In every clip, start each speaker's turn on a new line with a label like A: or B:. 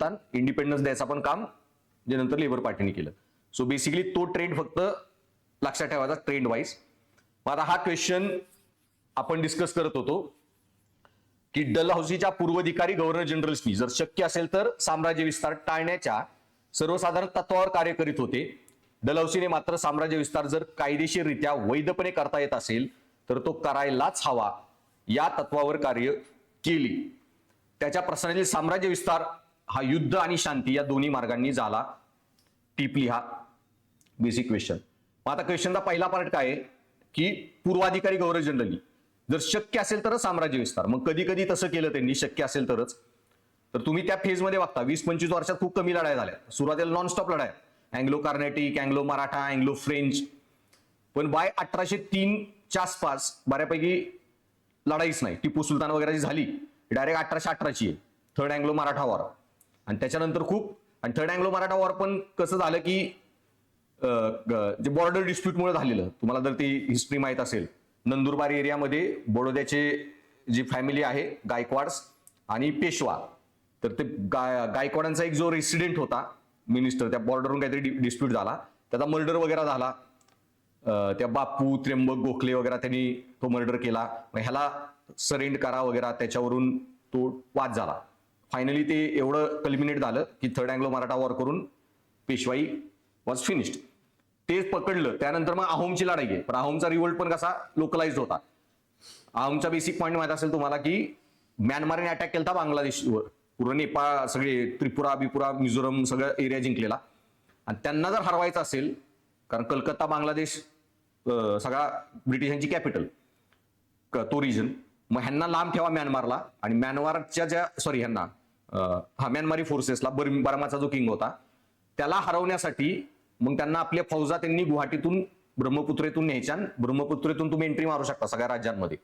A: Independence द्यायचा पण काम जे नंतर लेबर पार्टीने केलं. सो बेसिकली तो ट्रेंड फक्त लक्षात ठेवायचा ट्रेंड वाईज. आता हा क्वेश्चन आपण डिस्कस करत होतो की डलहौसीच्या पूर्वाधिकारी गव्हर्नर जनरल्सनी जर शक्य असेल तर साम्राज्य विस्तार टाळण्याच्या सर्वसाधारण तत्वावर कार्य करीत होते. डलहौसीने मात्र साम्राज्य विस्तार जर कायदेशीररित्या वैधपणे करता येत असेल तर तो करायलाच हवा या तत्वावर कार्य केली. त्याच्या प्रश्नातील साम्राज्य विस्तार हा युद्ध आणि शांती या दोन्ही मार्गांनी झाला. टिपली हा बेसिक क्वेश्चन. आता क्वेश्चनचा पहिला पार्ट काय आहे की पूर्वाधिकारी गव्हर्नर जनरली जर शक्य असेल तरच साम्राज्य विस्तार. मग कधी कधी तसं केलं त्यांनी शक्य असेल तरच. तर तुम्ही त्या फेजमध्ये बघता 20-25 वर्षात खूप कमी लढाया झाल्या. सुरुवातीला नॉनस्टॉप लढाया, Anglo Carnatic, Anglo Maratha, Anglo French. पण बाय 1803च्या आसपास बऱ्यापैकी लढाईच नाही. टिपू सुलतान वगैरे जी झाली डायरेक्ट 1818ची आहे, थर्ड अँग्लो मराठा वॉर. आणि त्याच्यानंतर खूप, आणि थर्ड अँग्लो मराठा वॉर पण कसं झालं की जे बॉर्डर डिस्प्यूटमुळे झालेलं, तुम्हाला जर ती हिस्ट्री माहित असेल, नंदुरबार एरियामध्ये बडोद्याचे जी फॅमिली आहे गायकवाड्स आणि पेशवा, तर ते गायकवाडांचा एक जो रेसिडेंट होता मिनिस्टर, त्या बॉर्डरवरून काहीतरी डिस्प्यूट झाला, त्याचा मर्डर वगैरे झाला. त्या बापू त्र्यंबक गोखले वगैरे त्यांनी तो मर्डर केला. ह्याला सरेंड करा वगैरे, त्याच्यावरून तो वाद झाला. फायनली ते एवढं कल्मिनेट झालं की थर्ड अँग्लो मराठा वॉर करून पेशवाई वॉज फिनिश्ड. तेच पकडलं. त्यानंतर मग अहोमची लढाई आहे. पण अहोमचा रिव्होल्ट पण कसा लोकलाइज होता. अहोमचा बेसिक पॉईंट माहित असेल तुम्हाला की म्यानमारने अटॅक केला बांगलादेशवर, पूर्ण नेपाळ, सगळे त्रिपुरा बिपुरा मिझोरम सगळं एरिया जिंकलेला. आणि त्यांना जर हरवायचं असेल, कारण कलकत्ता बांगलादेश सगळा ब्रिटिशांची कॅपिटल तो रिजन, मग ह्यांना लांब ठेवा म्यानमारला. आणि म्यानमारच्या ज्या ह्यांना म्यानमारी फोर्सेसला, बर्माचा जो किंग होता त्याला हरवण्यासाठी मग त्यांना आपल्या फौजा त्यांनी गुवाहाटीतून ब्रह्मपुत्रेतून न्यायच्या. ब्रह्मपुत्रेतून तुम्ही एंट्री मारू शकता सगळ्या राज्यांमध्ये.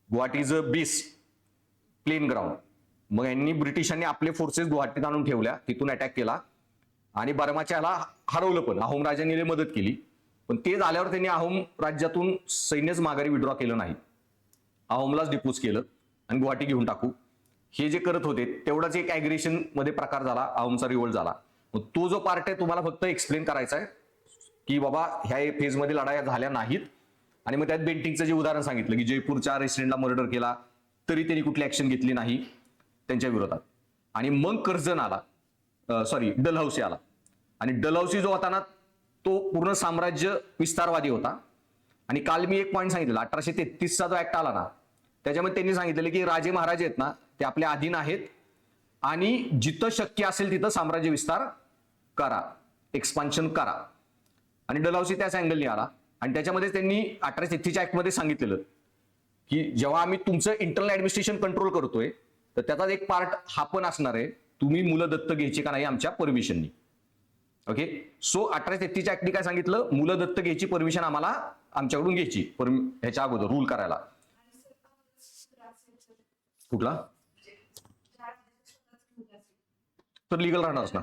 A: Guwahati is a base, plain ground. मग यांनी ब्रिटिशांनी आपले फोर्सेस गुवाहाटीत आणून ठेवल्या, तिथून अटॅक केला आणि बर्माच्या ह्याला हरवलं. पण अहोम राजांनी मदत केली. पण ते झाल्यावर त्यांनी अहोम राज्यातून सैन्यच माघारी विड्रॉ केलं नाही, अहोमलाच डिपोज केलं आणि गुवाहाटी घेऊन टाकू हे जे करत होते, तेवढाच एक ॲग्रेशन मध्ये प्रकार झाला, अहोमचा रिव्होल्ट झाला. मग तो जो पार्ट आहे तुम्हाला फक्त एक्सप्लेन करायचा आहे की बाबा ह्या फेजमध्ये लढाया झाल्या नाहीत. आणि मग त्यात बेंटिंगचं जे उदाहरण सांगितलं की जयपूरच्या रेसिडेंटला मर्डर केला तरी त्यांनी कुठली ऍक्शन घेतली नाही त्यांच्या विरोधात. आणि मग कर्जन आला, डलहौसी आला. आणि डलहौसी जो होता ना तो पूर्ण साम्राज्य विस्तारवादी होता. आणि काल मी एक पॉईंट सांगितलं, 1833चा जो ऍक्ट आला ना त्याच्यामध्ये त्यांनी सांगितलेलं की राजे महाराजे आहेत ना ते आपल्या अधीन आहेत आणि जिथं शक्य असेल तिथं साम्राज्य विस्तार करा, एक्सपान्शन करा. आणि डलहौसी त्याच अँगलनी आला. आणि त्याच्यामध्ये त्यांनी 1833च्या ऍक्टमध्ये सांगितलेलं की जेव्हा आम्ही तुमचं इंटरनल ऍडमिनिस्ट्रेशन कंट्रोल करतोय तर त्याचा एक पार्ट हा पण असणार आहे, तुम्ही मुलं दत्तक घ्यायची का नाही आमच्या परमिशननी. ओके, सो 1833च्या ऍक्टनी काय सांगितलं, मुलं दत्तक घ्यायची परमिशन आम्हाला आमच्याकडून घ्यायची ह्याच्या अगोदर रूल करायला. कुठला तर लिगल राहणारच ना,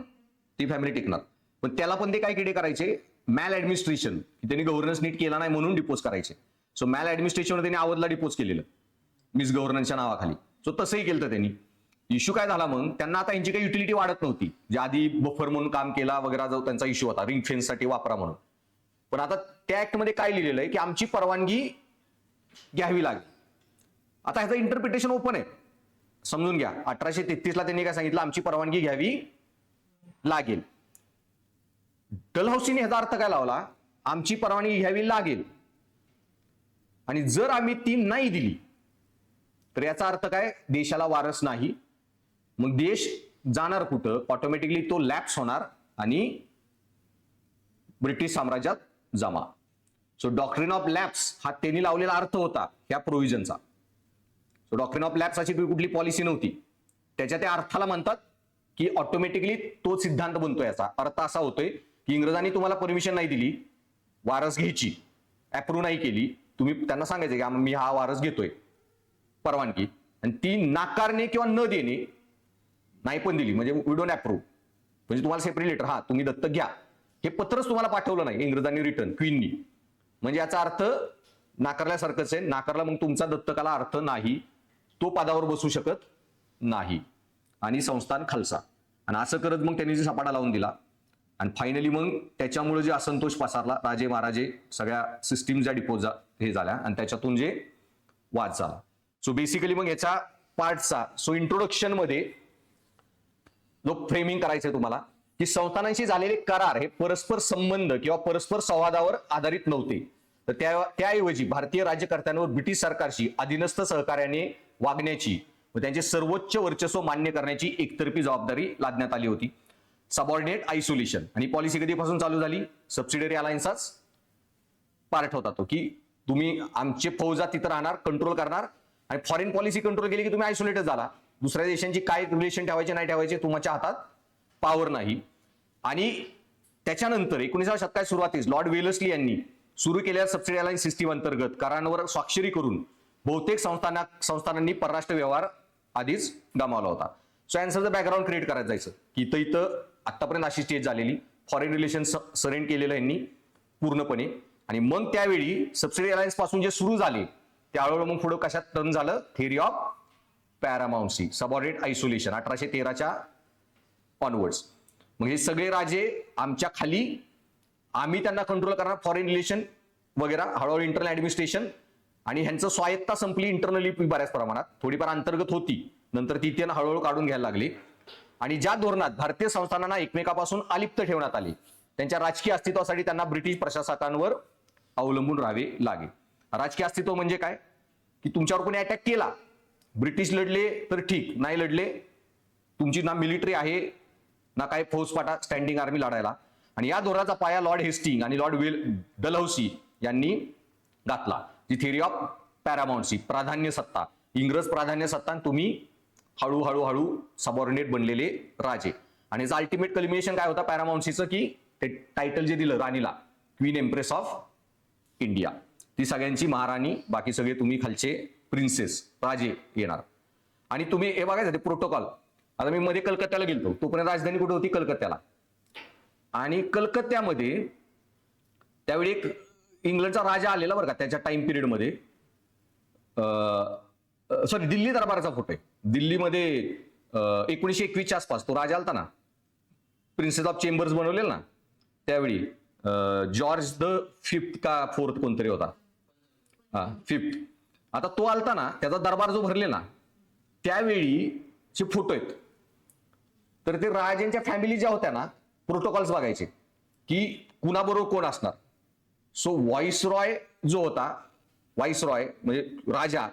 A: ती फॅमिली टिकणार. पण त्याला पण ते काय किडे करायचे, मॅल ऍडमिनिस्ट्रेशन, त्यांनी गव्हर्नन्स नीट केला नाही म्हणून डिपोज करायचे. सो मॅल ऍडमिनिस्ट्रेशन त्यांनी आवदला डिपोज केलेलं मिस गव्हर्नन्सच्या नावाखाली. सो तसंही केलं त्यांनी. इश्यू काय झाला, मग त्यांना आता यांची काही युटिलिटी वाढत नव्हती, जे आधी बफर म्हणून काम केला वगैरे जो त्यांचा इश्यू होता, रिंग फेन्ससाठी वापरा म्हणून. पण आता त्या ऍक्टमध्ये काय लिहिलेलं आहे की आमची परवानगी घ्यावी लागेल. आता ह्याचं इंटरप्रिटेशन ओपन आहे, समजून घ्या. 1833ला त्यांनी काय सांगितलं, आमची परवानगी घ्यावी लागेल. डलहौसीने ह्याचा अर्थ काय लावला, आमची परवानगी घ्यावी लागेल. आणि जर आम्ही ती नाही दिली तर याचा अर्थ काय, देशाला वारस नाही. मग देश जाणार कुठं, ऑटोमॅटिकली तो लॅप्स होणार आणि ब्रिटिश साम्राज्यात जमा. सो डॉक्ट्रिन ऑफ लॅप्स हा त्यांनी लावलेला अर्थ होता ह्या प्रोव्हिजनचा. सो डॉक्ट्रिन ऑफ लॅप्स अशी कुठली पॉलिसी नव्हती. त्याच्या त्या अर्थाला म्हणतात की ऑटोमॅटिकली तो सिद्धांत बनतो. याचा अर्थ असा होतोय की इंग्रजांनी तुम्हाला परमिशन नाही दिली वारस घ्यायची, अप्रूव्ह नाही केली, तुम्ही त्यांना सांगायचं की मी हा वारस घेतोय परवानगी, आणि ती नाकारणे किंवा न देणे नाही पण दिली म्हणजे वी डोंट अप्रूव्ह, म्हणजे तुम्हाला सेपरेट लेटर, हा तुम्ही दत्तक घ्या, हे पत्रच तुम्हाला पाठवलं नाही इंग्रजांनी रिटर्न क्वीननी, म्हणजे याचा अर्थ नाकारल्यासारखंच आहे. नाकारला मग तुमचा दत्तकाला अर्थ नाही, तो पदावर बसू शकत नाही आणि संस्थान खालसा. आणि असं करत मग त्यांनी जे सपाटा लावून दिला आणि फायनली मग त्याच्यामुळे जे असंतोष पसरला, राजे महाराजे सगळ्या सिस्टीम ज्या डिपोज हे झाल्या आणि त्याच्यातून जे वाद झाला. सो बेसिकली मग याच्या पार्टचा इंट्रोडक्शन मध्ये जो फ्रेमिंग करायचंय तुम्हाला की संस्थानांशी झालेले करार हे परस्पर संबंध किंवा परस्पर संवादावर आधारित नव्हते, तर त्याऐवजी भारतीय राज्यकर्त्यांवर ब्रिटिश सरकारशी अधीनस्थ सहकार्याने वागण्याची व त्यांचे सर्वोच्च वर्चस्व मान्य करण्याची एकतर्फी जबाबदारी लादण्यात आली होती. सबऑर्डिनेट आयसोलेशन आणि पॉलिसी कधीपासून चालू झाली? सबसिडियरी अलायन्सचाच पार्ट होता तो, की तुम्ही आमचे फौजा तिथं राहणार, कंट्रोल करणार आणि फॉरेन पॉलिसी कंट्रोल केली की तुम्ही आयसोलेटेड झाला. दुसऱ्या देशांची काय रिलेशन ठेवायचे नाही ठेवायचे तुमच्या हातात पॉवर नाही. आणि त्याच्यानंतर 19व्या शतकाच्या सुरुवातीस लॉर्ड वेलस्ली यांनी सुरू केलेल्या सबसिडी अलायन्स सिस्टीम अंतर्गत करारांवर स्वाक्षरी करून बहुतेक संस्थानांनी परराष्ट्र व्यवहार आधीच गमावला होता. सो यांचं बॅकग्राऊंड क्रिएट करायचं जायचं की इथं आतापर्यंत अशी स्टेज झालेली, फॉरेन रिलेशन सरेंड केलेलं यांनी पूर्णपणे. आणि मग त्यावेळी सबसिडी अलायन्स पासून जे सुरू झाले त्यावेळी मग पुढे कशात टर्न झालं? Theory of paramountcy, subordinate isolation 1813च्या ऑनवर्ड्स. मग हे सगळे राजे आमच्या खाली, आम्ही त्यांना कंट्रोल करणार, फॉरेन रिलेशन वगैरे, हळूहळू इंटरनल ऍडमिनिस्ट्रेशन आणि ह्यांचं स्वायत्ता संपली इंटरनली बऱ्याच प्रमाणात, थोडीफार अंतर्गत होती, नंतर ती त्यांना हळूहळू काढून घ्यायला लागली. आणि ज्या धोरणात भारतीय संस्थानांना एकमेकापासून अलिप्त ठेवण्यात आले, त्यांच्या राजकीय अस्तित्वासाठी त्यांना ब्रिटिश प्रशासकांवर अवलंबून राहावे लागे. राजकीय अस्तित्व म्हणजे काय? की तुमच्यावर कोणी अटॅक केला, ब्रिटिश लढले तर ठीक, नाही लढले तुमची ना मिलिटरी आहे ना काय फौजफाटा स्टँडिंग आर्मी लढायला. आणि या धोरणाचा पाया लॉर्ड हेस्टिंग आणि लॉर्ड डलहौसी यांनी घातला, जी थेअरी ऑफ पॅरामाउंसी, प्राधान्य सत्ता, इंग्रज प्राधान्य सत्ता आणि तुम्ही हळूहळू सबऑर्डिनेट बनलेले राजे. आणि याचं अल्टिमेट कल्मिनेशन काय होतं पॅरामाउंसीचं? की ते टायटल जे दिलं राणीला, क्वीन एम्प्रेस ऑफ इंडिया, ती सगळ्यांची महाराणी, बाकी सगळे तुम्ही खालचे प्रिन्सेस राजे येणार. आणि तुम्ही हे बघायचं ते प्रोटोकॉल. आता मी मध्ये कलकत्त्याला गेलतो, तोपर्यंत राजधानी कुठे होती? कलकत्त्याला. आणि कलकत्त्यामध्ये त्यावेळी एक इंग्लंडचा राजा आलेला बरं का त्याच्या टाइम पिरियडमध्ये, सॉरी दिल्ली दरबाराचा फोटो आहे. दिल्लीमध्ये 1921च्या आसपास तो राजा आलता ना, प्रिन्सेस ऑफ चेंबर्स बनवलेला ना त्यावेळी, जॉर्ज द 5th का 4th कोणतरी होता, 5th. आता तो आलता ना, त्याचा दरबार जो भरले ना त्यावेळी चे फोटो आहेत. तर ते राजांच्या फॅमिली ज्या होत्या ना, प्रोटोकॉल्स बघायचे की कुणाबरोबर कोण असणार. सो व्हाईसरॉय जो होता, व्हाईसरॉय म्हणजे राजा,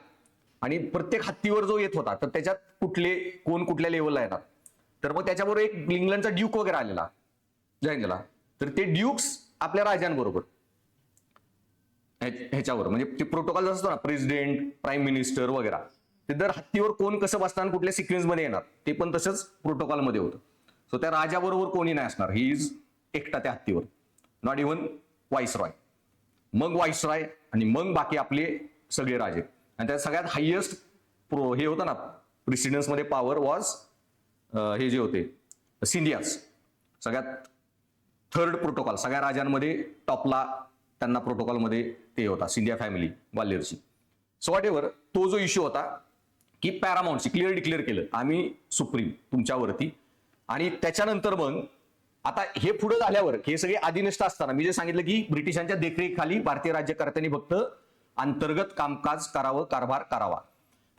A: आणि प्रत्येक हत्तीवर जो येत होता तर त्याच्यात कोण कुठल्या लेवलला येतात. तर मग त्याच्याबरोबर एक इंग्लंडचा ड्यूक वगैरे आलेला जॉईन झाला, तर ते ड्यूक्स आपल्या राजांबरोबर ह्याच्यावर म्हणजे ते प्रोटोकॉल असतो ना, प्रेसिडेंट, प्राईम मिनिस्टर वगैरे, ते दर हत्तीवर कोण कसं बसणार, कुठल्या सिक्वेन्स मध्ये येणार, ते पण तसंच प्रोटोकॉलमध्ये होतं. सो त्या राजाबरोबर कोणी नाही असणार, ही इज एकटा त्या हत्तीवर, नॉट इव्हन व्हाईसरॉय. मग व्हाईसरॉय आणि मग बाकी आपले सगळे राजे. आणि त्यात सगळ्यात हायेस्ट हे होतं ना प्रेसिडेन्स मध्ये पॉवर वॉज हे जे होते सिंधियाज, सगळ्यात थर्ड प्रोटोकॉल सगळ्या राजांमध्ये टॉपला त्यांना प्रोटोकॉलमध्ये ते होता, सिंधिया फॅमिली ग्वाल्हेरची. सो वॉट एव्हर, तो जो इश्यू होता की पॅरामाउंटची क्लिअर डिक्लेअर केलं आम्ही सुप्रीम तुमच्यावरती. आणि त्याच्यानंतर मग आता हे पुढे झाल्यावर हे सगळे अधीनस्थ असताना मी जे सांगितलं की ब्रिटिशांच्या देखरेखीखाली भारतीय राज्यकर्त्यांनी फक्त अंतर्गत कामकाज करावं, कारभार करावा.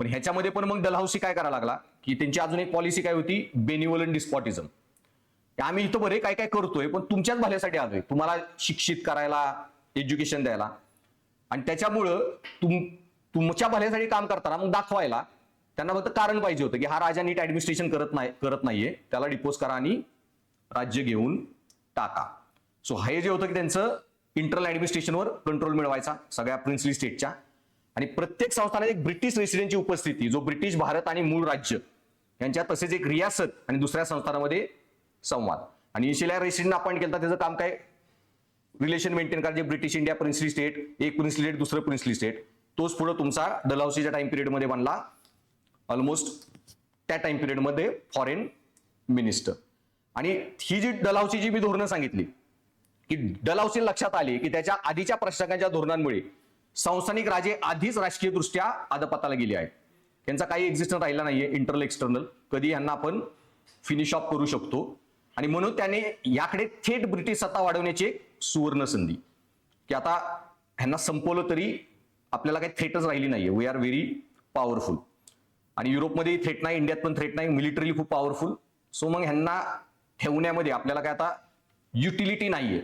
A: पण ह्याच्यामध्ये पण मग डलहौसी काय करायला लागला की त्यांची अजून एक पॉलिसी काय होती, बेनिव्होलंट डिस्पॉटिझम. आम्ही इथं बरे काय काय करतोय पण तुमच्याच भल्यासाठी आलोय, तुम्हाला शिक्षित करायला, एज्युकेशन द्यायला. आणि त्याच्यामुळं तुमच्या भल्यासाठी काम करताना मग दाखवायला त्यांना फक्त कारण पाहिजे होतं की हा राजा नीट ऍडमिनिस्ट्रेशन करत नाहीये, त्याला डिपोज करा आणि राज्य घेऊन टाका. सो हे जे होतं की त्यांचं इंटरनल ऍडमिनिस्ट्रेशनवर कंट्रोल मिळवायचा सगळ्या प्रिन्सली स्टेटच्या. आणि प्रत्येक संस्थानात एक ब्रिटिश रेसिडेंटची उपस्थिती, जो ब्रिटिश भारत आणि मूळ राज्य यांच्यात, तसेच एक रियासत आणि दुसऱ्या संस्थानामध्ये संवाद. आणि इनिशियल रेसिडेंट अपॉइंट केलं, त्याचं काम काय, रिलेशन मेंटेन करायचे, ब्रिटिश इंडिया प्रिन्सली स्टेट, एक प्रिन्सली स्टेट दुसरं प्रिन्सली स्टेट. तोच पुढे तुमचा डलहौसीच्या टाइम पिरियडमध्ये बनला, ऑलमोस्ट त्या टाइम पिरियडमध्ये फॉरेन मिनिस्टर. आणि ही जी डलहौसीची मी धोरणं सांगितली की डलहौसी लक्षात आली की त्याच्या आधीच्या प्रशासकांच्या धोरणांमुळे संस्थानिक राजे आधीच राजकीय दृष्ट्या अधपताला गेले आहेत, त्यांचा काही एक्झिस्टन्स राहिला नाहीये इंटरनल एक्सटर्नल. कधी यांना आपण फिनिश ऑफ करू शकतो. आणि म्हणून त्याने याकडे थेट ब्रिटिश सत्ता वाढवण्याची एक सुवर्ण संधी, की आता ह्यांना संपवलं तरी आपल्याला काही थ्रेटच राहिली नाहीये. We are very powerful. आणि युरोपमध्ये थ्रेट नाही, इंडियात पण थ्रेट नाही, मिलिटरी खूप पॉवरफुल. सो मग ह्यांना ठेवण्यामध्ये आपल्याला काय आता युटिलिटी नाहीये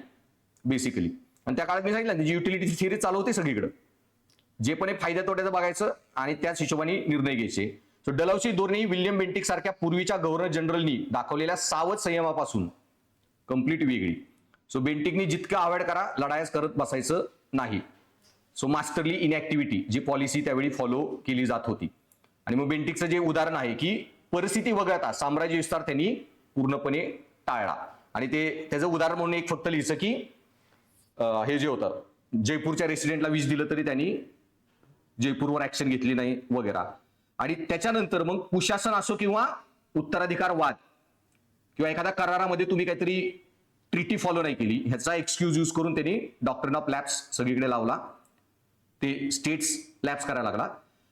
A: बेसिकली. आणि त्या काळात मी सांगितलं जी युटिलिटी थिअरी चालू होती सगळीकडे, जे पण फायद्या तोट्याचं बघायचं आणि त्याच हिशोबाने निर्णय घ्यायचे. सो डलहौसी धोरणे ही विल्यम बेंटिक सारख्या पूर्वीच्या गव्हर्नर जनरलनी दाखवलेल्या सावध संयमापासून कम्प्लीट वेगळी. सो बेंटिकनी जितकं अवॉइड करा, लढायच करत बसायचं नाही. सो मास्टरली इनॅक्टिव्हिटी जी पॉलिसी त्यावेळी फॉलो केली जात होती. आणि मग बेंटिकचं जे उदाहरण आहे की परिस्थिती वगळता साम्राज्य विस्तार त्यांनी पूर्णपणे टाळला. आणि त्याचं उदाहरण म्हणून एक फक्त लिहायचं की हे जे होतं जयपूरच्या रेसिडेंटला विष दिलं तरी त्यांनी जयपूरवर ऍक्शन घेतली नाही वगैरे. आणि त्याच्यानंतर मग कुशासन असो किंवा उत्तराधिकार वाद किंवा एखाद्या करारामध्ये तुम्ही काहीतरी ट्रिटी फॉलो नाही केली, ह्याचा एक्सक्यूज यूज करून त्यांनी डॉक्ट्रिन ऑफ लॅप्स सगळीकडे लावला. ते स्टेट्स लॅप्स करायला लागला.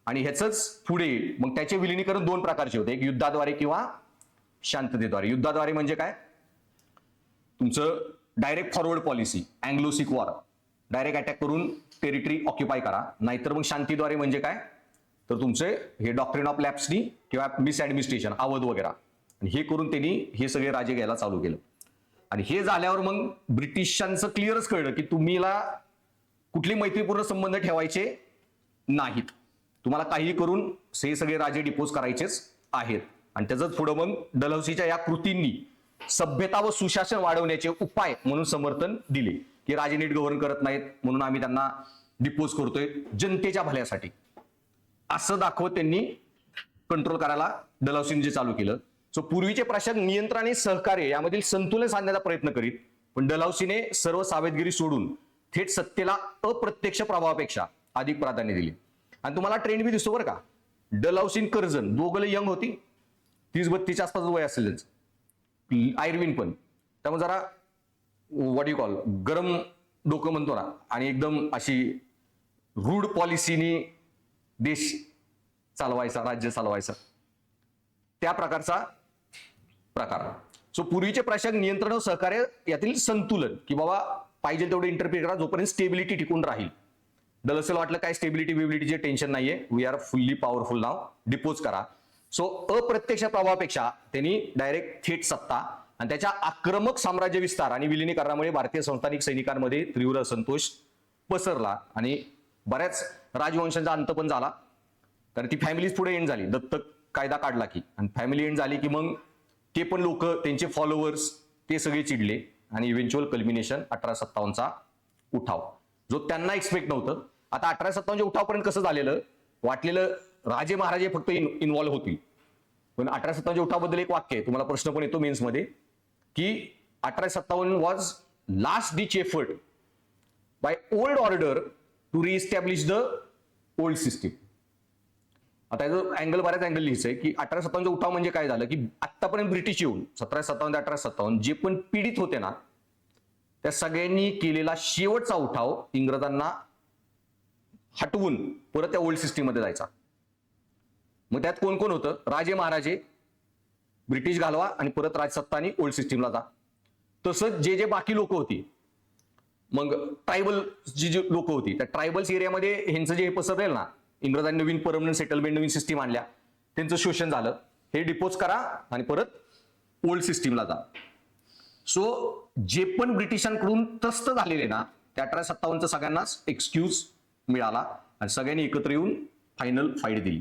A: आणि ह्याच पुढे मग त्याचे विलिनीकरण दोन प्रकारचे होते, एक युद्धाद्वारे किंवा शांततेद्वारे. युद्धाद्वारे म्हणजे काय, तुमचं direct forward policy, Anglo Sikh war, direct attack करून टेरिटरी ऑक्युपाय करा. नाहीतर मग शांतीद्वारे म्हणजे काय, तर तुमचे हे डॉक्ट्रिन ऑफ लॅप्सनी किंवा मिस ऍडमिनिस्ट्रेशन, अवध वगैरे, आणि हे करून त्यांनी हे सगळे राजे घ्यायला चालू केलं. आणि हे झाल्यावर मग ब्रिटिशांचं क्लिअरच कळलं की तुम्हीला कुठले मैत्रीपूर्ण संबंध ठेवायचे नाहीत, तुम्हाला काही करून हे सगळे राजे डिपोज करायचेच आहेत. आणि त्याच पुढं मग डलहौसीच्या या कृतींनी सभ्यता व सुशासन वाढवण्याचे उपाय म्हणून समर्थन दिले, की राजे नीट गव्हर्न करत नाहीत म्हणून आम्ही त्यांना डिपोज करतोय जनतेच्या भल्यासाठी, असं दाखवत त्यांनी कंट्रोल करायला डलहौसीने जे चालू केलं. सो पूर्वीचे प्रशासक नियंत्रण आणि सहकार्य यामधील संतुलन साधण्याचा प्रयत्न करीत, पण डलहौसीने सर्व सावधगिरी सोडून थेट सत्तेला अप्रत्यक्ष प्रभावापेक्षा अधिक प्राधान्य दिले. आणि तुम्हाला ट्रेंड बी दिसतो बरं का, डलहौसी कर्जन दोघं यंग होती, 30-32 आसपास वय असेल त्यांचं, आयर्विन पण. त्यामुळे जरा व्हॉट यू कॉल गरम डोकं म्हणतो ना, आणि एकदम अशी रूढ पॉलिसीनी देश चालवायचा, राज्य चालवायचा, त्या प्रकारचा प्रकार. सो पूर्वीचे प्रशासक नियंत्रण व सहकार्य यातील संतुलन, की बाबा पाहिजे तेवढे इंटरप्रिट करा जोपर्यंत स्टेबिलिटी टिकून राहील. डलहौसीला वाटलं काय स्टेबिलिटी बिबिलिटीचे टेन्शन नाहीये, वी आर फुल्ली पॉवरफुल नाव, डिपोज करा. सो अप्रत्यक्ष प्रभावापेक्षा त्यांनी डायरेक्ट थेट सत्ता आणि त्याच्या आक्रमक साम्राज्य विस्तार आणि विलिनीकरणामुळे भारतीय संस्थानिक सैनिकांमध्ये तीव्र असंतोष पसरला आणि बऱ्याच राजवंशांचा अंत पण झाला. कारण ती फॅमिलीज पुढे एंड झाली, दत्तक कायदा काढला की, आणि फॅमिली एंड झाली की मग ते पण लोक, त्यांचे फॉलोअर्स ते सगळे चिडले आणि इव्हेंच्युअल कल्मिनेशन 1857चा उठाव, जो त्यांना एक्सपेक्ट नव्हतं. आता 1857च्या उठावपर्यंत कसं झालेलं, वाटलेलं राजे महाराजे फक्त इन्व्हॉल्व्ह होतील, पण 1857च्या उठावाबद्दल एक वाक्य आहे, तुम्हाला प्रश्न पण येतो मेन्स मध्ये, की 1857 was last ditch effort by old order to reestablish the old system. आता याचं अँगल बऱ्याच अँगल लिहायचंय की 1857चा उठाव म्हणजे काय झालं, की आतापर्यंत ब्रिटिश येऊन 1757 ते 1857 जे पण पीडित होते ना, त्या सगळ्यांनी केलेला शेवटचा उठाव इंग्रजांना हटवून परत त्या ओल्ड सिस्टीम मध्ये जायचा. मग त्यात कोण कोण होतं, राजे महाराजे, ब्रिटिश घालवा आणि परत राजसत्ता आणि ओल्ड सिस्टीमला जा. तसंच जे जे बाकी लोक होती, मग ट्रायबल जी लोक होती, त्या ट्रायबल्स एरियामध्ये ह्यांचं जे पसरलेलं ना, इंग्रजांनी नवीन परमनंट सेटलमेंट, नवीन सिस्टीम आणल्या, त्यांचं शोषण झालं, हे डिपोज करा आणि परत ओल्ड सिस्टीमला जा. सो जे पण ब्रिटिशांकडून त्रस्त झालेले ना, त्या 1857चं सगळ्यांनाच एक्सक्यूज मिळाला आणि सगळ्यांनी एकत्र येऊन फायनल फाईट दिली.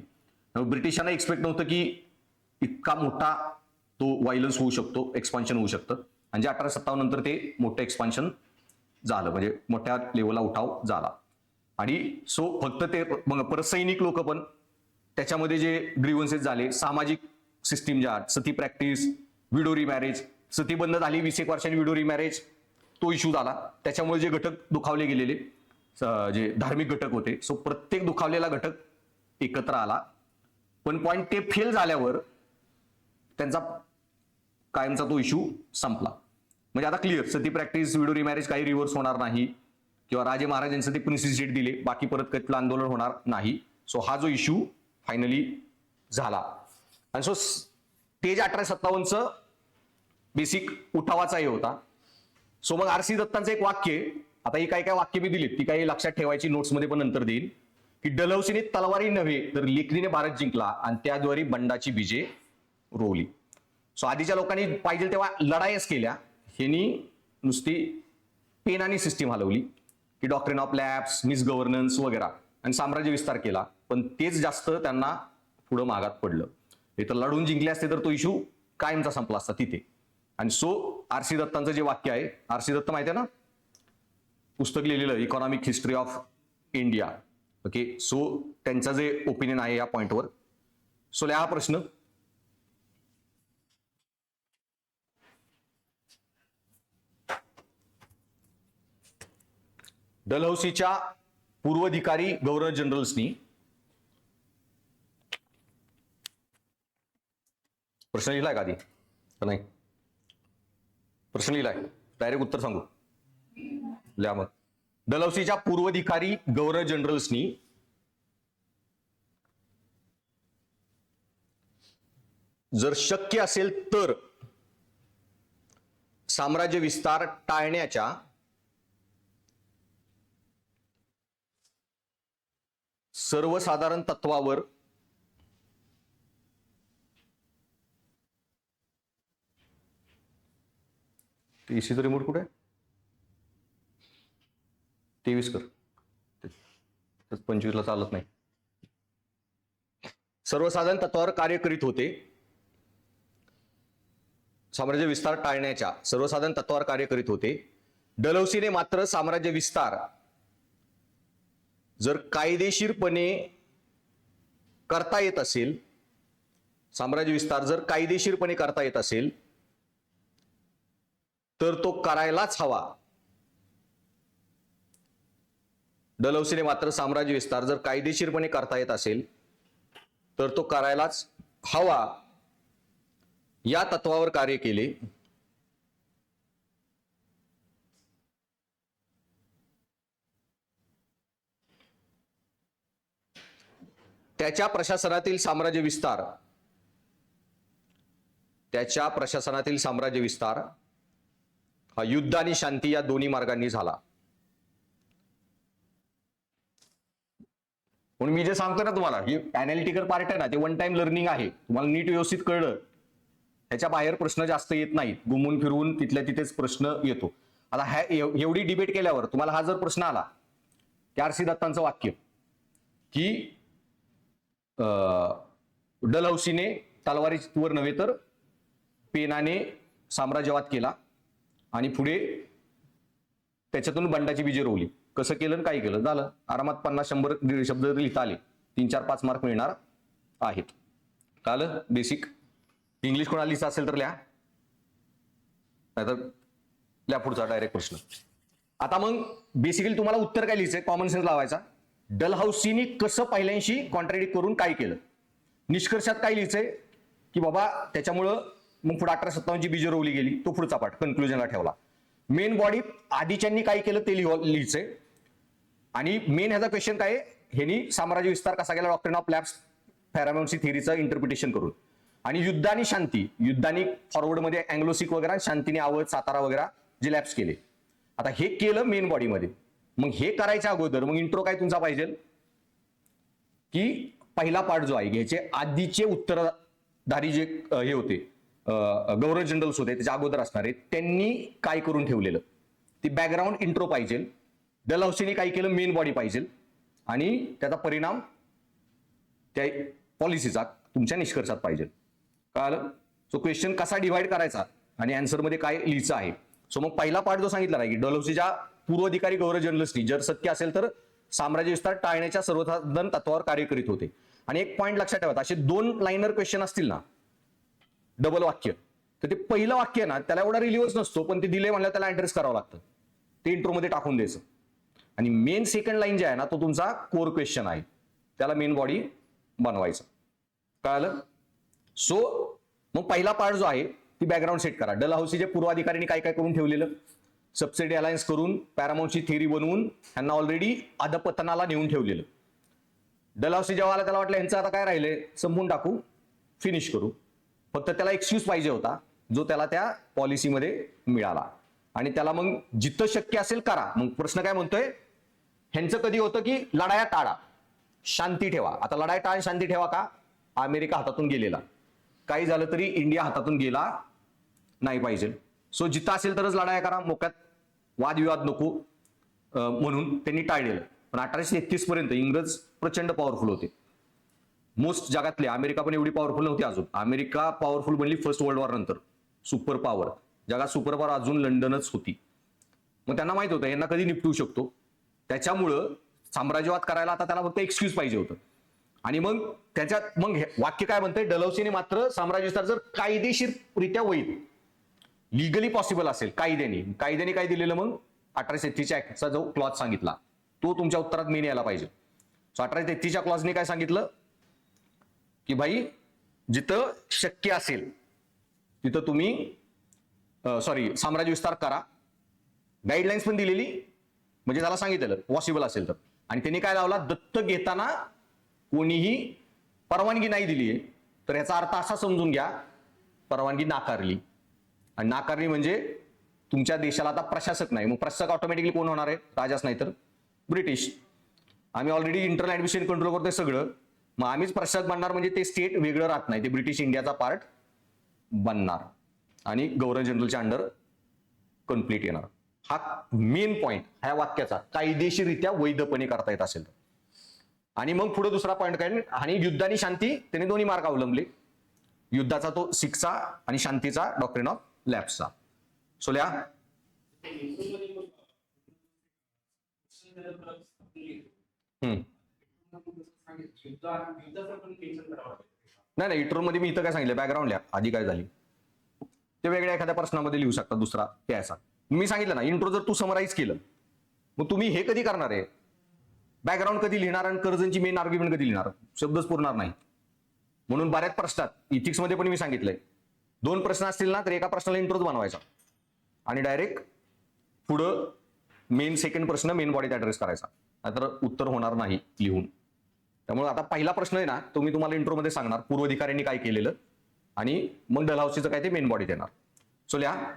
A: ब्रिटिशांना एक्सपेक्ट नव्हतं की इतका मोठा तो व्हायलन्स होऊ शकतो, एक्सपान्शन होऊ शकतं. आणि जे 1857 नंतर ते मोठं एक्सपान्शन झालं, म्हणजे मोठ्या लेवलला उठाव झाला. आणि सो फक्त ते मग परत सैनिक लोक पण त्याच्यामध्ये जे ग्रीव्हन्सेस झाले, सामाजिक सिस्टीम ज्या, सती प्रॅक्टिस, विडो रिमॅरेज, सती बंद झाली 20 एक वर्षांनी, विडो रिमॅरेज तो इश्यू झाला. त्याच्यामुळे जे घटक दुखावले गेलेले, जे धार्मिक घटक होते, सो प्रत्येक दुखावलेला घटक एकत्र आला. पण पॉइंट ते फेल झाल्यावर त्यांचा कायमचा तो इश्यू संपला. म्हणजे आता क्लिअर, सती प्रॅक्टिस, विडो रिमॅरेज काही रिव्हर्स होणार नाही, किंवा राजे महाराजांचं ते प्रिन्सेस डेट दिले, बाकी परत कसलं आंदोलन होणार नाही. सो हा जो इश्यू फायनली झाला. आणि सो तेज 1857चं बेसिक उठावाचा हे होता. सो मग आर.सी. दत्तांचं एक वाक्य, आता ही काय काय वाक्य मी दिलीत ती काही लक्षात ठेवायची, नोट्समध्ये पण नंतर देईल, की डलहौसीने तलवारी नव्हे तर लेखणीने भारत जिंकला आणि त्याद्वारे बंडाची बीजे रोवली. सो आधीच्या लोकांनी पाहिजे तेव्हा लढाईच केल्या, ह्यांनी नुसती पेन आणि सिस्टीम हलवली, की doctrine of lapse, miss governance वगैरे, आणि साम्राज्य विस्तार केला. पण तेच जास्त त्यांना पुढं मागात पडलं. हे तर लढून जिंकले असते तर तो इश्यू कायमचा संपला असता तिथे. आणि सो आर.सी. दत्तांचं जे वाक्य आहे, आर.सी. दत्त माहिती आहे ना, पुस्तक लिहिलेलं economic history of India. Okay, so त्यांचं जे ओपिनियन आहे या पॉइंटवर. सो लिहा प्रश्न. डलहौसीच्या पूर्वाधिकारी गव्हर्नर जनरल्सनी प्रश्न लिहिलाय का आधी का नाही? प्रश्न लिहिलाय, डायरेक्ट उत्तर सांगू लिहा मग. डलहौसीच्या पूर्वाधिकारी गव्हर्नर जनरल्सनी जर शक्य असेल तर साम्राज्य विस्तार टाळण्याच्या सर्वसाधारण तत्वावर एसीचं रिमोट कुठे आहे? 23 कर, 25ला चालत नाही. सर्वसाधारण तत्वावर कार्य करीत होते. साम्राज्य विस्तार टाळण्याच्या सर्वसाधारण तत्वावर कार्य करीत होते. डलहौसीने मात्र साम्राज्य विस्तार जर कायदेशीरपणे करता येत असेल, साम्राज्य विस्तार जर कायदेशीरपणे करता येत असेल तर तो करायलाच हवा. डलहौसीने मात्र साम्राज्य विस्तार जर कायदेशीरपणे करता येत असेल तर तो करायलाच हवा या तत्वावर कार्य केले. त्याच्या प्रशासनातील साम्राज्य विस्तार हा युद्ध आणि शांती या दोन्ही मार्गांनी झाला. म्हणून मी जे सांगतो ना तुम्हाला, हे अॅनालिटिकल पार्ट आहे ना, ते वन टाइम लर्निंग आहे. तुम्हाला नीट व्यवस्थित कळलं, ह्याच्या बाहेर प्रश्न जास्त येत नाहीत. घुमून फिरवून तिथल्या तिथेच प्रश्न येतो. आता एवढी डिबेट केल्यावर तुम्हाला हा जर प्रश्न आला की आर.सी. दत्तांचं वाक्य की डलहौसीने तलवारीवर नव्हे तर पेनाने साम्राज्यवाद केला आणि पुढे त्याच्यातून बंडाची बीजे रोवली, कसं केलं काय केलं, झालं. आरामात 50-100 शब्द लिहिता आले, 3-4-5 मार्क मिळणार आहेत. कळलं बेसिक. इंग्लिश कोणाला लिहायचं असेल तर लिहा, नाहीतर लिहा पुढचा डायरेक्ट प्रश्न. आता मग बेसिकली तुम्हाला उत्तर काय लिहायचंय, कॉमन सेन्स लावायचा. डलहौसीनी कसं पहिल्यांशी कॉन्ट्रॅडिक्ट करून काय केलं. निष्कर्षात काय लिहायचंय की बाबा त्याच्यामुळं मग पुढे 1857ची बीजे रोवली गेली, तो पुढचा पाठ कन्क्लुजनला ठेवला. मेन बॉडी आधीच्यांनी काय केलं ते लिहायचंय. आणि मेन ह्याचा क्वेश्चन काय, ह्यांनी साम्राज्य विस्तार कसा केला डॉक्ट्रिन ऑफ लॅप्स पॅरामाउंटची थिअरीचं इंटरप्रिटेशन करून. आणि युद्ध आणि शांती, युद्धानी फॉरवर्डमध्ये अँग्लोसिक वगैरे, शांतीने अवध सातारा वगैरे जे लॅप्स केले. आता हे केलं मेन बॉडीमध्ये. मग हे करायच्या अगोदर मग इंट्रो काय तुमचा पाहिजे की पहिला पार्ट जो आहे, घ्यायचे आधीचे उत्तरधारी जे हे होते गव्हर्नर जनरल्स होते त्याच्या अगोदर असणारे, त्यांनी काय करून ठेवलेलं ती बॅकग्राऊंड इंट्रो पाहिजे. डलहौसीने काय केलं मेन बॉडी पाहिजे आणि त्याचा परिणाम त्या पॉलिसीचा तुमच्या निष्कर्षात पाहिजे. कळलं. सो क्वेश्चन कसा डिव्हाइड करायचा आणि आन्सर मध्ये काय लिहायचं आहे. सो मग पहिला पार्ट जो सांगितला नाही की डलहौसीच्या पूर्वाधिकारी गव्हर्नर जनरल्सनी जर शक्य असेल तर साम्राज्य विस्तार टाळण्याच्या सर्वसाधारण तत्वावर कार्य करीत होते. आणि एक पॉईंट लक्षात ठेवा, असे 2 लाईनर क्वेश्चन असतील ना, डबल वाक्य, तर ते पहिलं वाक्य ना त्याला एवढा रिलिव्हन्स नसतो, पण ते दिले म्हणलं त्याला ऍड्रेस करावं लागतं, ते इंट्रोमध्ये टाकून द्यायचं. आणि मेन सेकंड लाईन जे आहे ना तो तुमचा कोर क्वेश्चन आहे, त्याला मेन बॉडी बनवायचं. कळलं. सो मग पहिला पार्ट जो आहे ती बॅकग्राऊंड सेट करा. डलहौसीच्या पूर्वाधिकाऱ्यांनी काय काय करून ठेवलेलं, सबसिडी अलायन्स करून पॅरामाउंटची थिअरी बनवून त्यांना ऑलरेडी अधपतनाला नेऊन ठेवलेलं. डलहौसी जेव्हा आला त्याला वाटलं यांचं आता काय राहिलंय, संपून टाकू, फिनिश करू. फक्त त्याला एक्सक्यूज पाहिजे होता जो त्याला त्या पॉलिसीमध्ये मिळाला. आणि त्याला मग जिथं शक्य असेल करा. मग प्रश्न काय म्हणतोय, ह्यांचं कधी होतं की लढाया टाळा, शांती ठेवा. आता लढाई टाळा शांती ठेवा का? अमेरिका हातातून गेलेला, काही झालं तरी इंडिया हातातून गेला नाही पाहिजे. सो जिथं असेल तरच लढाया करा, मोक्यात वादविवाद नको म्हणून त्यांनी टाळलेलं. पण 1833 पर्यंत इंग्रज प्रचंड पॉवरफुल होते. मोस्ट जगातले, अमेरिका पण एवढी पॉवरफुल नव्हती अजून. अमेरिका पॉवरफुल बनली फर्स्ट वर्ल्ड वॉर नंतर. सुपर पॉवर जगात सुपर पॉवर अजून लंडनच होती. मग त्यांना माहित होतं यांना कधी निपटू शकतो. त्याच्यामुळं साम्राज्यवाद करायला आता त्याला फक्त एक्सक्यूज पाहिजे होतं. आणि मग त्याच्यात मग वाक्य काय म्हणतंय, डलहौसीने मात्र साम्राज्य विस्तार जर कायदेशीररित्या वैध, लिगली पॉसिबल असेल, कायद्याने काय दिलेलं मग 1833 ऍक्टचा जो क्लॉज सांगितला तो तुमच्या उत्तरात मेन यायला पाहिजे. सो 1833 क्लॉजने काय सांगितलं की भाई जिथं शक्य असेल तिथं तुम्ही साम्राज्य विस्तार करा. गाईडलाईन्स पण दिलेली, म्हणजे त्याला सांगितलेलं पॉसिबल असेल तर. आणि त्यांनी काय लावला, दत्तक घेताना कोणीही परवानगी नाही दिली आहे तर याचा अर्थ असा समजून घ्या परवानगी नाकारली. आणि नाकारली म्हणजे तुमच्या देशाला आता प्रशासक नाही. मग प्रशासक ऑटोमॅटिकली कोण होणार आहे? राजाच नाही तर ब्रिटिश. आम्ही ऑलरेडी इंटरनल ऍडमिशन कंट्रोल करतोय सगळं, मग आम्हीच प्रशासक बनणार म्हणजे ते स्टेट वेगळं राहत नाही, ते ब्रिटिश इंडियाचा पार्ट बनणार आणि गव्हर्नर जनरलच्या अंडर कम्प्लीट येणार. हा मेन पॉइंट ह्या वाक्याचा, कायदेशीररित्या वैधपणे करता येत असेल तर. आणि मग पुढे दुसरा पॉइंट काय, आणि युद्ध आणि शांती त्यांनी दोन्ही मार्ग अवलंबले. युद्धाचा तो सिक्सचा आणि शांतीचा डॉक्ट्रिन ऑफ लॅप्सचा. सो लिहा. नाही इंट्रो मध्ये मी इथं काय सांगितलं, बॅकग्राऊंड लिहा, आधी काय झाली ते वेगळ्या एखाद्या प्रश्नामध्ये लिहू शकता दुसरा त्याचा. मी सांगितलं ना, इंट्रो जर तू समराईज केलं मग तुम्ही हे कधी करणार आहे, बॅकग्राऊंड कधी लिहिणार आणि कर्जनची मेन आर्ग्युमेंट कधी लिहिणार, शब्दच पुरणार नाही. म्हणून बऱ्याच प्रश्नात इथिक्स मध्ये पण मी सांगितलंय, 2 प्रश्न असतील ना तर एका प्रश्नाला इंट्रोच बनवायचा आणि डायरेक्ट पुढं मेन सेकंड प्रश्न मेन बॉडीत ऍड्रेस करायचा, नाहीतर उत्तर होणार नाही लिहून. त्यामुळे आता पहिला प्रश्न आहे ना तो मी तुम्हाला इंट्रो मध्ये सांगणार, पूर्व अधिकाऱ्यांनी काय केलेलं, आणि मग डलहौसीचं काय ते मेन बॉडीत येणार. सो लिहा.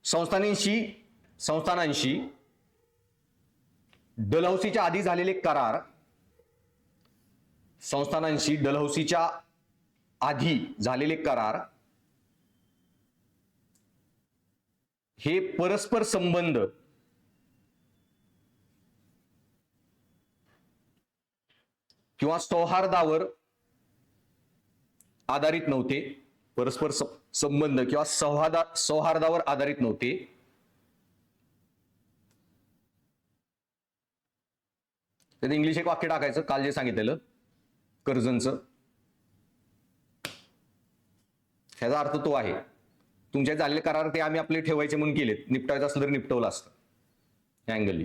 A: संस्थानांशी डलहौसीच्या आधी झालेले करार, संस्थानांशी डलहौसीच्या आधी झालेले करार हे परस्पर संबंध किंवा सौहार्दावर आधारित नव्हते. परस्पर संबंध किंवा सौहार्दावर आधारित नव्हते. त्यात इंग्लिश एक वाक्य टाकायचं, काल जे सांगितलेलं कर्जनचं. ह्याचा अर्थ तो आहे, तुमच्या झालेले करार ते आम्ही आपले ठेवायचे म्हणून केलेत, निपटायचं असलं तरी निपटवलं असतं अँगली.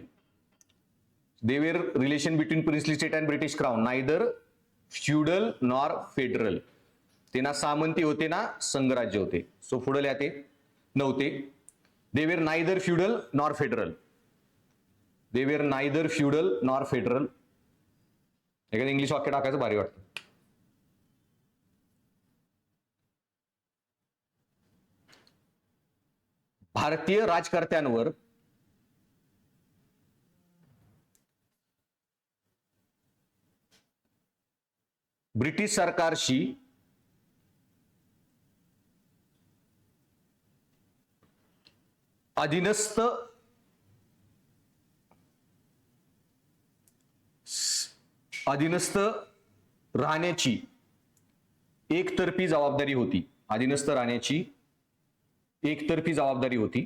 A: They were relation between princely state and British crown, neither feudal nor federal. ते ना सामंती होते ना संघराज्य होते. सो पुढे लिहा ते नव्हते. They were neither feudal nor federal. They were neither feudal nor federal. एखादं इंग्लिश वाक्य टाकायचं भारी वाटतं. भारतीय राजकर्त्यांवर ब्रिटिश सरकारशी अधीनस्थ राहण्याची एकतर्फी जबाबदारी होती. अधीनस्थ राहण्याची एकतर्फी जबाबदारी होती.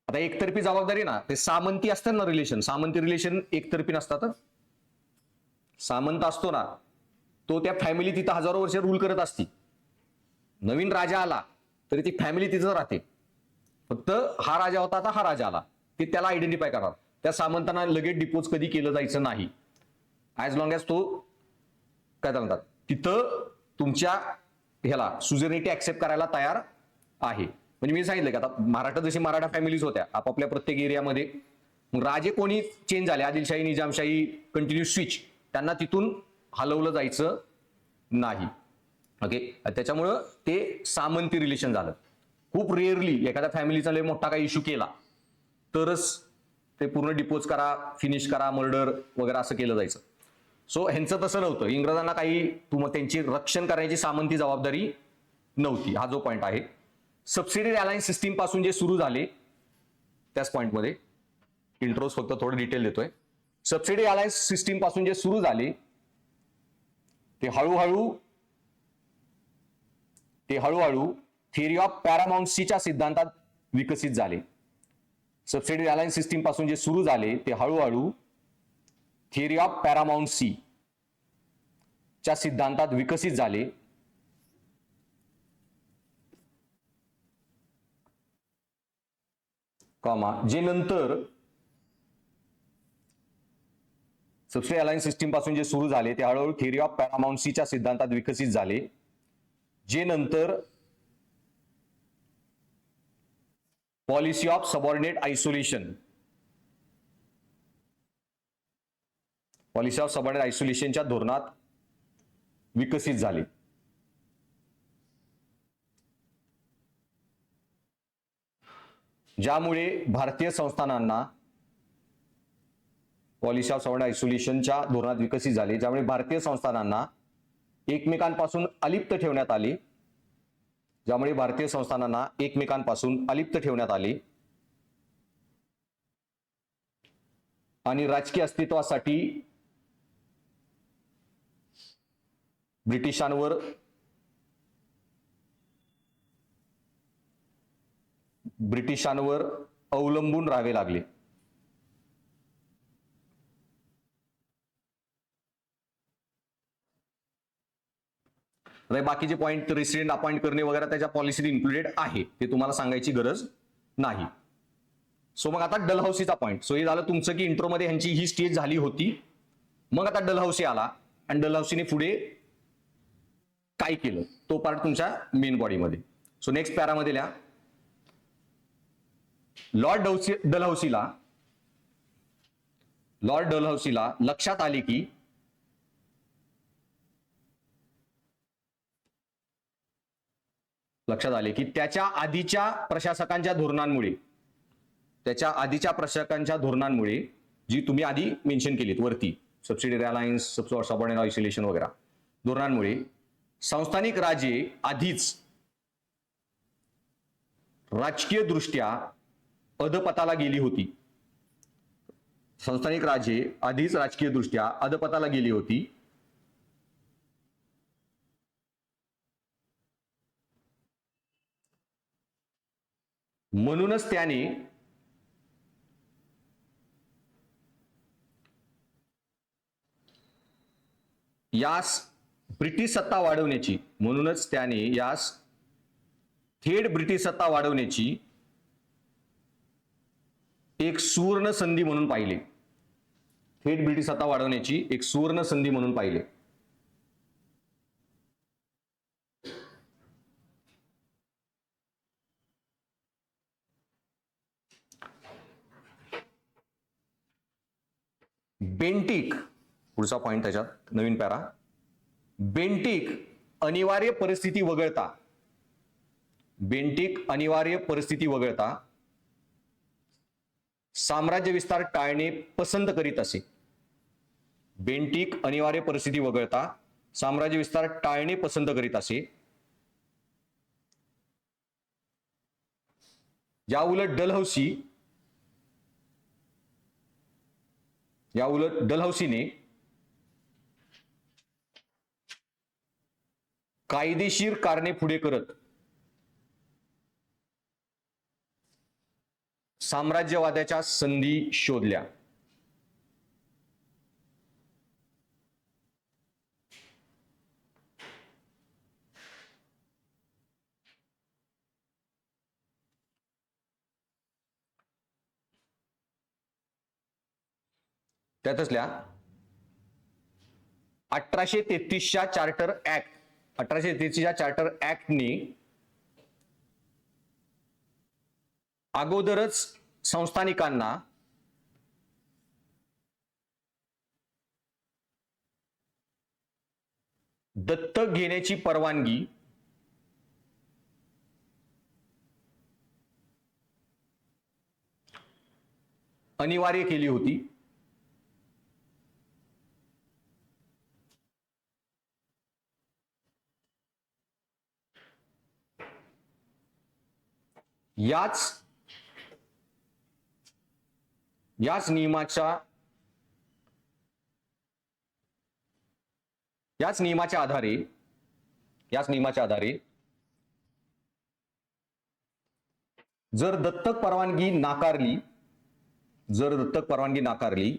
A: आता एकतर्फी जबाबदारी ना, ते सामंती असतात ना रिलेशन, सामंती रिलेशन एकतर्फी नसतात. सामंत असतो ना तो त्या फॅमिली तिथं हजारो वर्ष रूल करत असती. नवीन राजा आला तरी ती फॅमिली तिथं राहते. फक्त हा राजा होता, आता हा राजा आला, ते त्याला आयडेंटिफाय करणार. त्या सामंतांना लगेच डिपोज कधी केलं जायचं नाही, ऍज लॉंग ऍज तो काय म्हणतात तिथं तुमच्या ह्याला सुझेनिटी ऍक्सेप्ट करायला तयार आहे. म्हणजे मी सांगितलं की आता मराठा जशी मराठा फॅमिलीज होत्या आपापल्या प्रत्येक एरियामध्ये, मग राजे कोणी चेंज झाले, आदिलशाही निजामशाही कंटिन्यू स्विच, त्यांना तिथून हलवलं जायचं नाही. ओके, त्याच्यामुळं ते सामंती रिलेशन झालं. खूप रेअरली एखाद्या फॅमिलीचा लय मोठा काही इश्यू केला तरच ते पूर्ण डिपोज करा, फिनिश करा, मर्डर वगैरे असं केलं जायचं. सो ह्यांचं तसं नव्हतं. इंग्रजांना काही त्यांची रक्षण करण्याची सामंती जबाबदारी नव्हती. हा जो पॉईंट आहे. सबसिडियरी अलायन्स सिस्टीम पासून जे सुरू झाले, त्याच पॉईंटमध्ये इंट्रोज फक्त थोडं डिटेल देतोय. सबसिडियरी अलायन्स सिस्टीम पासून जे सुरू झाले ते हळूहळू थिअरी ऑफ पॅरामाउंटसीच्या सिद्धांतात विकसित झाले. सबसिडियरी अलायन्स सिस्टीम पासून जे सुरू झाले ते हळूहळू थिअरी ऑफ पॅरामाउंटसी च्या सिद्धांतात विकसित झाले. जे नंतर सबसिडियरी अलायन्स सिस्टीम पासून जे सुरू झाले ते हळूहळू थिअरी ऑफ पॅरामाउंटसीच्या सिद्धांतात विकसित झाले, जे नंतर पॉलिसी ऑफ सबऑर्डिनेट आयसोलेशनच्या धोरणात विकसित झाले. ज्यामुळे भारतीय संस्थानांना पॉलिसी ऑफ सबऑर्डिनेट आयसोलेशनच्या धोरणात विकसित झाले, ज्यामुळे भारतीय संस्थानांना एकमेकांपासून अलिप्त ठेवण्यात आले. आणि राजकीय अस्तित्वासाठी ब्रिटिशांवर अवलंबून राहावे लागले. बाकीचे पॉईंट रेसिडेंट अपॉइंट करणे वगैरे त्याच्या पॉलिसीत इन्क्लुडेड आहे, ते तुम्हाला सांगायची गरज नाही. सो मग आता डलहौसीचा पॉईंट. सो हे झालं तुमचं की इंट्रोमध्ये ह्यांची ही स्टेज झाली होती. मग आता डलहौसी आला आणि डलहौसीने पुढे काय केलं तो पार्ट तुमच्या मेन बॉडीमध्ये. सो नेक्स्ट पॅरामध्ये लिहा. लॉर्ड डलहौसीला लक्षात आले की त्याच्या आधीच्या प्रशासकांच्या धोरणांमुळे जी तुम्ही आधी मेन्शन केलीत वरती, सबसिडियरी अलायन्स, सबऑर्डिनेट आयसोलेशन वगैरे धोरणांमुळे संस्थानिक राजे आधीच राजकीय दृष्ट्या अधपताला गेली होती. म्हणूनच त्याने यास ब्रिटिश सत्ता वाढवण्याची एक सुवर्ण संधी म्हणून पाहिले. बेंटिक, पुढचा पॉइंट त्याच्यात नवीन पॅरा. बेंटिक अनिवार्य परिस्थिती वगळता साम्राज्य विस्तार टाळणे पसंत करीत असे. या उलट डलहौसीने कायदेशीर कारणे पुढे करत साम्राज्यवादाच्या संधी शोधल्या. त्यातल्या 1833च्या चार्टर ऍक्टने अगोदरच संस्थानिकांना दत्तक घेण्याची परवानगी अनिवार्य केली होती. याच नियमाच्या आधारे जर दत्तक परवानगी नाकारली